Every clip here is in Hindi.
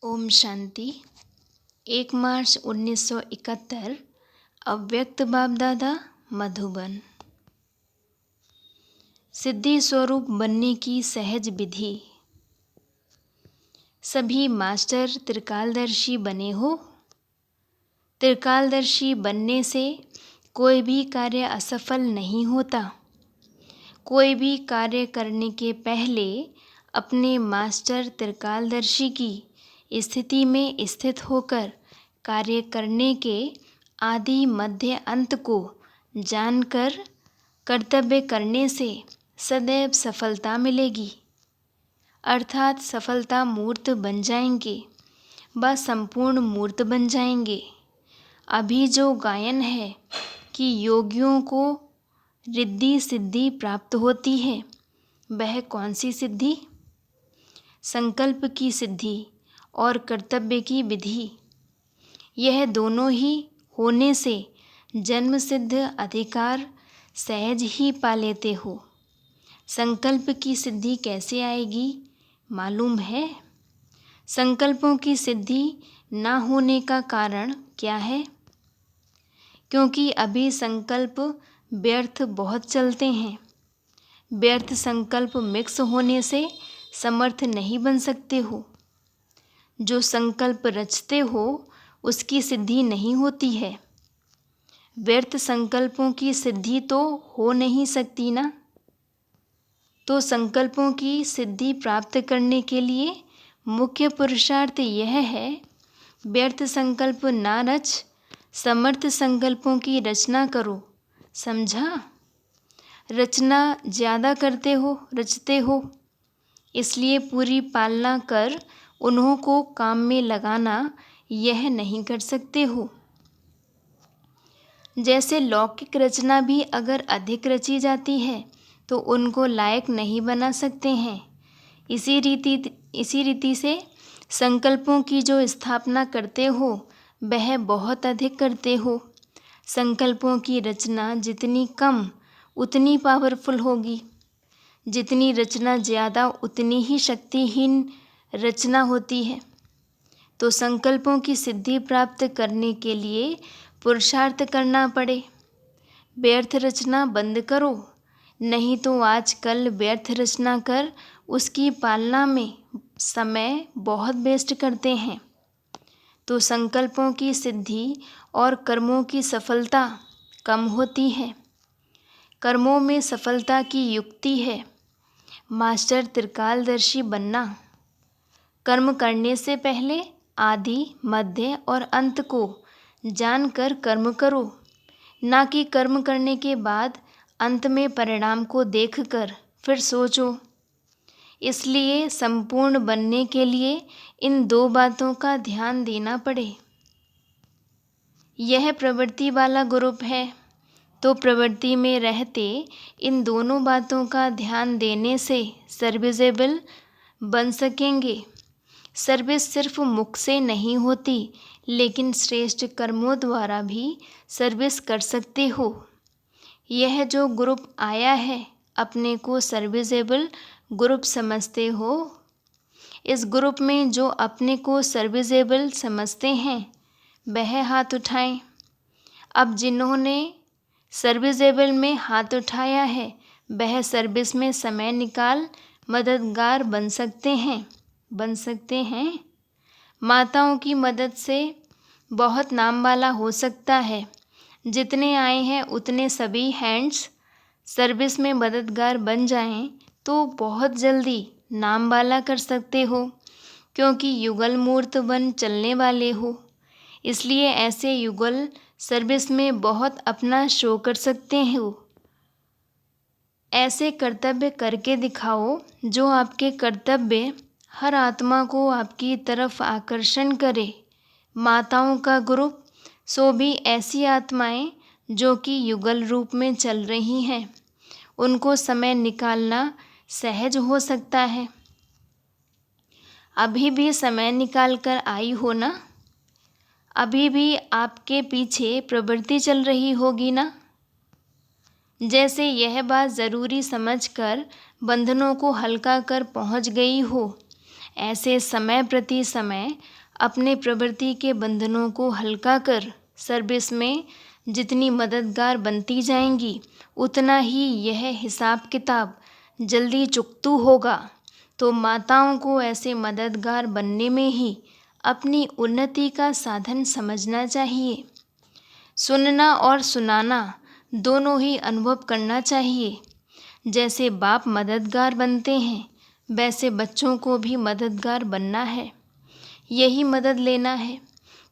ओम शांति। 1 मार्च 1971 अव्यक्त बाप दादा मधुबन। सिद्धि स्वरूप बनने की सहज विधि। सभी मास्टर त्रिकालदर्शी बने हो। त्रिकालदर्शी बनने से कोई भी कार्य असफल नहीं होता। कोई भी कार्य करने के पहले अपने मास्टर त्रिकालदर्शी की स्थिति में स्थित होकर कार्य करने के आदि मध्य अंत को जानकर कर्तव्य करने से सदैव सफलता मिलेगी, अर्थात सफलता मूर्त बन जाएंगे व संपूर्ण मूर्त बन जाएंगे। अभी जो गायन है कि योगियों को रिद्धि सिद्धि प्राप्त होती है, वह कौन सी सिद्धि? संकल्प की सिद्धि और कर्तव्य की विधि। यह दोनों ही होने से जन्म सिद्ध अधिकार सहज ही पा लेते हो। संकल्प की सिद्धि कैसे आएगी मालूम है? संकल्पों की सिद्धि ना होने का कारण क्या है? क्योंकि अभी संकल्प व्यर्थ बहुत चलते हैं। व्यर्थ संकल्प मिक्स होने से समर्थ नहीं बन सकते हो। जो संकल्प रचते हो उसकी सिद्धि नहीं होती है। व्यर्थ संकल्पों की सिद्धि तो हो नहीं सकती ना। तो संकल्पों की सिद्धि प्राप्त करने के लिए मुख्य पुरुषार्थ यह है, व्यर्थ संकल्प ना रच, समर्थ संकल्पों की रचना करो। समझा? रचना ज़्यादा रचते हो, इसलिए पूरी पालना कर उन्हों को काम में लगाना यह नहीं कर सकते हो। जैसे लौकिक रचना भी अगर अधिक रची जाती है तो उनको लायक नहीं बना सकते हैं। इसी रीति से संकल्पों की जो स्थापना करते हो वह बहुत अधिक करते हो। संकल्पों की रचना जितनी कम उतनी पावरफुल होगी। जितनी रचना ज़्यादा उतनी ही शक्तिहीन रचना होती है। तो संकल्पों की सिद्धि प्राप्त करने के लिए पुरुषार्थ करना पड़े। व्यर्थ रचना बंद करो, नहीं तो आजकल व्यर्थ रचना कर उसकी पालना में समय बहुत वेस्ट करते हैं। तो संकल्पों की सिद्धि और कर्मों की सफलता कम होती है। कर्मों में सफलता की युक्ति है मास्टर त्रिकालदर्शी बनना। कर्म करने से पहले आदि मध्य और अंत को जानकर कर्म करो, ना कि कर्म करने के बाद अंत में परिणाम को देखकर फिर सोचो। इसलिए संपूर्ण बनने के लिए इन दो बातों का ध्यान देना पड़े। यह प्रवृत्ति वाला ग्रुप है, तो प्रवृत्ति में रहते इन दोनों बातों का ध्यान देने से सर्विसेबल बन सकेंगे। सर्विस सिर्फ मुख से नहीं होती, लेकिन श्रेष्ठ कर्मों द्वारा भी सर्विस कर सकते हो। यह जो ग्रुप आया है अपने को सर्विसेबल ग्रुप समझते हो। इस ग्रुप में जो अपने को सर्विसेबल समझते हैं वह हाथ उठाएं। अब जिन्होंने सर्विसेबल में हाथ उठाया है वह सर्विस में समय निकाल मददगार बन सकते हैं। माताओं की मदद से बहुत नाम वाला हो सकता है। जितने आए हैं उतने सभी हैंड्स सर्विस में मददगार बन जाएं तो बहुत जल्दी नाम वाला कर सकते हो, क्योंकि युगल मूर्त बन चलने वाले हो। इसलिए ऐसे युगल सर्विस में बहुत अपना शो कर सकते हो। ऐसे कर्तव्य करके दिखाओ जो आपके कर्तव्य हर आत्मा को आपकी तरफ आकर्षण करे। माताओं का ग्रुप सो भी ऐसी आत्माएं जो कि युगल रूप में चल रही हैं, उनको समय निकालना सहज हो सकता है। अभी भी समय निकाल कर आई हो ना? अभी भी आपके पीछे प्रवृत्ति चल रही होगी ना? जैसे यह बात ज़रूरी समझकर बंधनों को हल्का कर पहुंच गई हो, ऐसे समय प्रति समय अपने प्रवृत्ति के बंधनों को हल्का कर सर्विस में जितनी मददगार बनती जाएंगी, उतना ही यह हिसाब किताब जल्दी चुकतू होगा। तो माताओं को ऐसे मददगार बनने में ही अपनी उन्नति का साधन समझना चाहिए। सुनना और सुनाना दोनों ही अनुभव करना चाहिए। जैसे बाप मददगार बनते हैं, वैसे बच्चों को भी मददगार बनना है, यही मदद लेना है।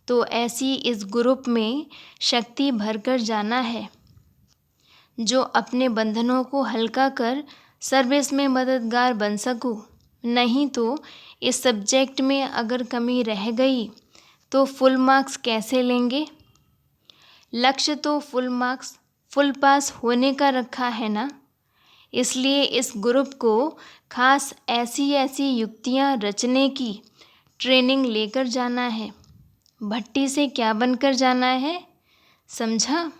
तो ऐसी इस ग्रुप में शक्ति भरकर जाना है, जो अपने बंधनों को हल्का कर सर्विस में मददगार बन सकूं। नहीं तो इस सब्जेक्ट में अगर कमी रह गई तो फुल मार्क्स कैसे लेंगे? लक्ष्य तो फुल मार्क्स, फुल पास होने का रखा है ना। इसलिए इस ग्रुप को खास ऐसी ऐसी युक्तियाँ रचने की ट्रेनिंग लेकर जाना है। भट्टी से क्या बनकर जाना है, समझा?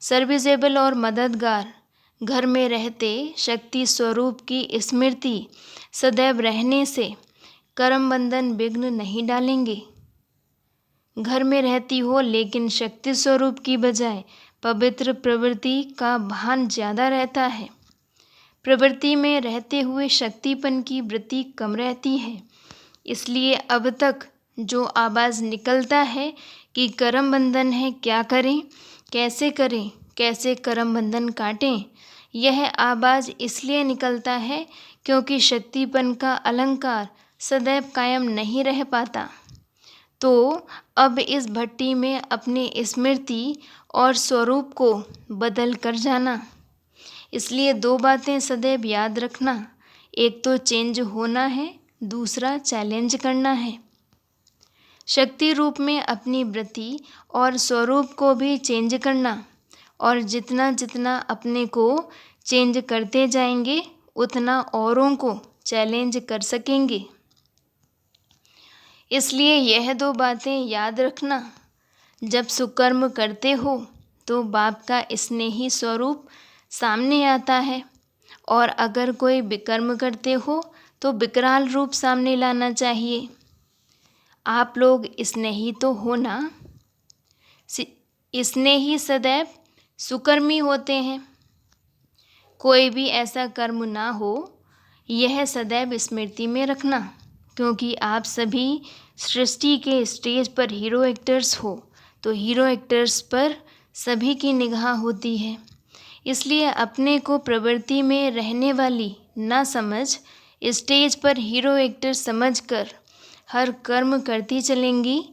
सर्विसेबल और मददगार घर में रहते शक्ति स्वरूप की स्मृति सदैव रहने से कर्म बंधन विघ्न नहीं डालेंगे। घर में रहती हो लेकिन शक्ति स्वरूप की बजाय पवित्र प्रवृत्ति का भान ज़्यादा रहता है। प्रवृत्ति में रहते हुए शक्तिपन की वृत्ति कम रहती है। इसलिए अब तक जो आवाज़ निकलता है कि कर्म बंधन है, क्या करें, कैसे कर्म बंधन काटें, यह आवाज़ इसलिए निकलता है क्योंकि शक्तिपन का अलंकार सदैव कायम नहीं रह पाता। तो अब इस भट्टी में अपनी स्मृति और स्वरूप को बदल कर जाना। इसलिए दो बातें सदैव याद रखना, एक तो चेंज होना है, दूसरा चैलेंज करना है। शक्ति रूप में अपनी वृत्ति और स्वरूप को भी चेंज करना, और जितना जितना अपने को चेंज करते जाएंगे उतना औरों को चैलेंज कर सकेंगे। इसलिए यह दो बातें याद रखना। जब सुकर्म करते हो तो बाप का स्नेही स्वरूप सामने आता है, और अगर कोई विकर्म करते हो तो विकराल रूप सामने लाना चाहिए। आप लोग स्नेही तो हो ना? स्नेही सदैव सुकर्मी होते हैं। कोई भी ऐसा कर्म ना हो, यह सदैव स्मृति में रखना, क्योंकि आप सभी सृष्टि के स्टेज पर हीरो एक्टर्स हो, तो हीरो एक्टर्स पर सभी की निगाह होती है। इसलिए अपने को प्रवृत्ति में रहने वाली ना समझ, स्टेज पर हीरो एक्टर समझकर हर कर्म करती चलेंगी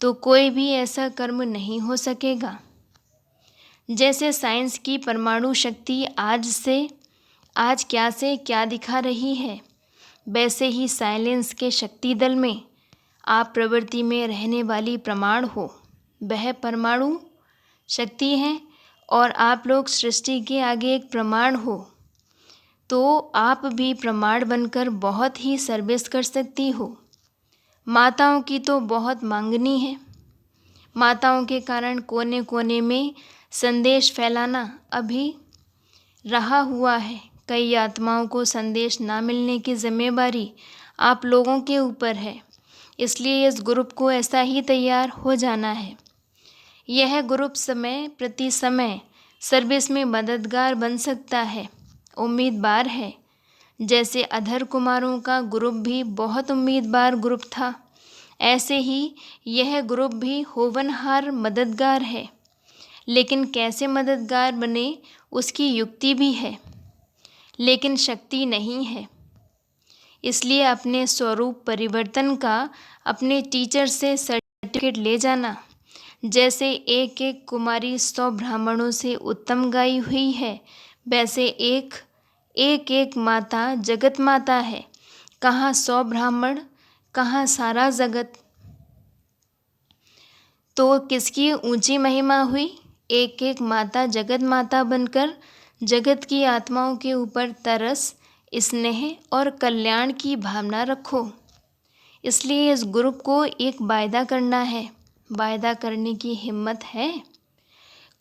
तो कोई भी ऐसा कर्म नहीं हो सकेगा। जैसे साइंस की परमाणु शक्ति आज क्या से क्या दिखा रही है, वैसे ही साइलेंस के शक्ति दल में आप प्रवृत्ति में रहने वाली प्रमाण हो। वह परमाणु शक्ति है और आप लोग सृष्टि के आगे एक प्रमाण हो। तो आप भी प्रमाण बनकर बहुत ही सर्विस कर सकती हो। माताओं की तो बहुत मांगनी है। माताओं के कारण कोने कोने में संदेश फैलाना अभी रहा हुआ है। कई आत्माओं को संदेश ना मिलने की जिम्मेवारी आप लोगों के ऊपर है। इसलिए इस ग्रुप को ऐसा ही तैयार हो जाना है। यह ग्रुप समय प्रति समय सर्विस में मददगार बन सकता है, उम्मीदवार है। जैसे अधर कुमारों का ग्रुप भी बहुत उम्मीदवार ग्रुप था, ऐसे ही यह ग्रुप भी होवनहार मददगार है। लेकिन कैसे मददगार बने उसकी युक्ति भी है, लेकिन शक्ति नहीं है। इसलिए अपने स्वरूप परिवर्तन का अपने टीचर से सर्टिफिकेट ले जाना। जैसे एक एक कुमारी 100 ब्राह्मणों से उत्तम गाई हुई है, वैसे एक एक माता जगत माता है। कहाँ 100 ब्राह्मण, कहाँ सारा जगत। तो किसकी ऊंची महिमा हुई? एक एक माता जगत माता बनकर जगत की आत्माओं के ऊपर तरस, स्नेह और कल्याण की भावना रखो। इसलिए इस ग्रुप को एक वायदा करना है। वायदा करने की हिम्मत है?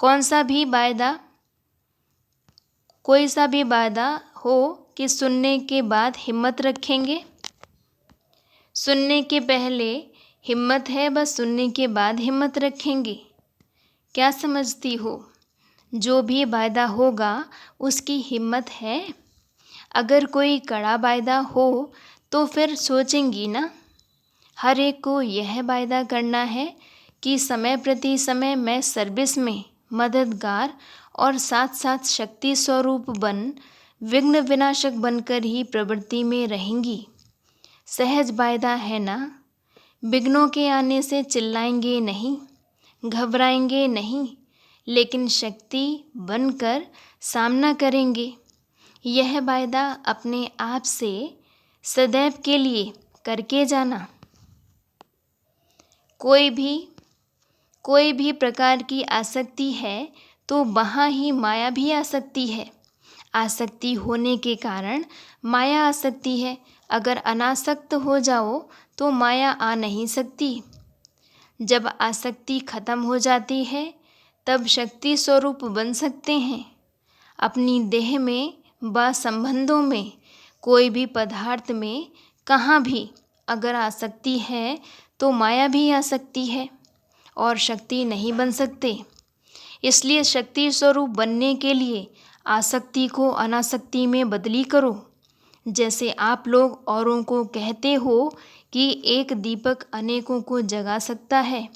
कौन सा भी वायदा, कोई सा भी वायदा हो कि सुनने के बाद हिम्मत रखेंगे? सुनने के पहले हिम्मत है, बस सुनने के बाद हिम्मत रखेंगे। क्या समझती हो? जो भी वायदा होगा उसकी हिम्मत है। अगर कोई कड़ा वायदा हो तो फिर सोचेंगी ना। हर एक को यह वायदा करना है कि समय प्रति समय मैं सर्विस में मददगार और साथ साथ शक्ति स्वरूप बन विघ्न विनाशक बनकर ही प्रवृत्ति में रहेंगी। सहज वायदा है ना। विघ्नों के आने से चिल्लाएंगे नहीं, घबराएंगे नहीं, लेकिन शक्ति बनकर सामना करेंगे। यह वायदा अपने आप से सदैव के लिए करके जाना। कोई भी प्रकार की आसक्ति है तो वहाँ ही माया भी आ सकती है। आसक्ति होने के कारण माया आ सकती है। अगर अनासक्त हो जाओ तो माया आ नहीं सकती। जब आसक्ति खत्म हो जाती है तब शक्ति स्वरूप बन सकते हैं। अपनी देह में व संबंधों में, कोई भी पदार्थ में, कहाँ भी अगर आसक्ति है तो माया भी आ सकती है और शक्ति नहीं बन सकते। इसलिए शक्ति स्वरूप बनने के लिए आसक्ति को अनासक्ति में बदली करो। जैसे आप लोग औरों को कहते हो कि एक दीपक अनेकों को जगा सकता है,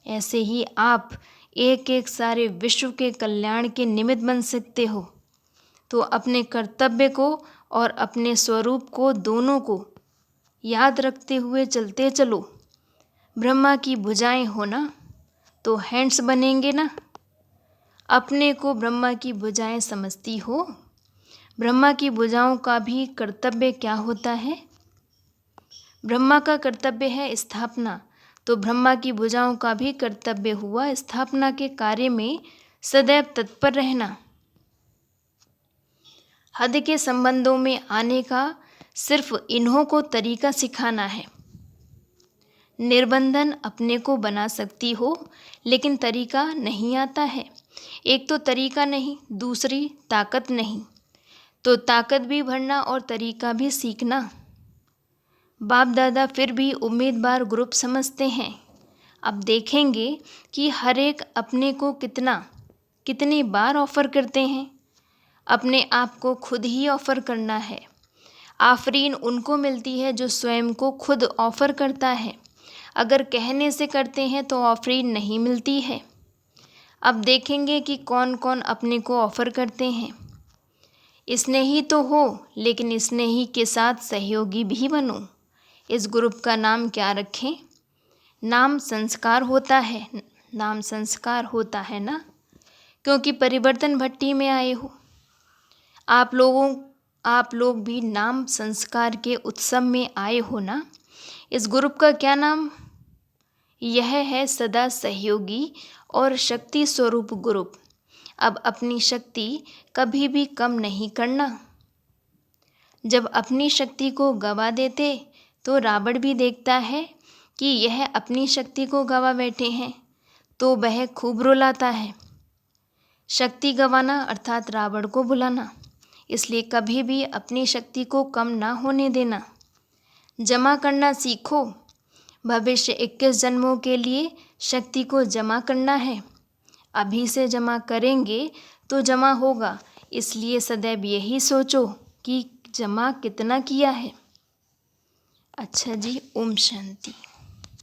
ऐसे ही आप एक एक सारे विश्व के कल्याण के निमित्त बन सकते हो। तो अपने कर्तव्य को और अपने स्वरूप को, दोनों को याद रखते हुए चलते चलो। ब्रह्मा की भुजाएं हो ना तो हैंड्स बनेंगे ना। अपने को ब्रह्मा की भुजाएं समझती हो? ब्रह्मा की भुजाओं का भी कर्तव्य क्या होता है? ब्रह्मा का कर्तव्य है स्थापना, तो ब्रह्मा की भुजाओं का भी कर्तव्य हुआ स्थापना के कार्य में सदैव तत्पर रहना। हद के संबंधों में आने का सिर्फ इन्हों को तरीका सिखाना है। निर्बंधन अपने को बना सकती हो, लेकिन तरीका नहीं आता है। एक तो तरीका नहीं, दूसरी ताकत नहीं, तो ताकत भी भरना और तरीका भी सीखना। बाप दादा फिर भी उम्मीदवार ग्रुप समझते हैं। अब देखेंगे कि हर एक अपने को कितनी बार ऑफ़र करते हैं। अपने आप को खुद ही ऑफ़र करना है। आफरीन उनको मिलती है जो स्वयं को खुद ऑफ़र करता है। अगर कहने से करते हैं तो आफरीन नहीं मिलती है। अब देखेंगे कि कौन कौन अपने को ऑफ़र करते हैं। इसने ही तो हो, लेकिन इसने ही के साथ सहयोगी भी बनो। इस ग्रुप का नाम क्या रखें? नाम संस्कार होता है। नाम संस्कार होता है ना, क्योंकि परिवर्तन भट्टी में आए हो। आप लोग भी नाम संस्कार के उत्सव में आए हो ना। इस ग्रुप का क्या नाम? यह है सदा सहयोगी और शक्ति स्वरूप ग्रुप। अब अपनी शक्ति कभी भी कम नहीं करना। जब अपनी शक्ति को गवा देते तो रावण भी देखता है कि यह अपनी शक्ति को गवा बैठे हैं, तो वह खूब रुलाता है। शक्ति गवाना अर्थात रावण को बुलाना। इसलिए कभी भी अपनी शक्ति को कम ना होने देना। जमा करना सीखो। भविष्य 21 जन्मों के लिए शक्ति को जमा करना है। अभी से जमा करेंगे तो जमा होगा। इसलिए सदैव यही सोचो कि जमा कितना किया है। अच्छा जी, ओम शांति।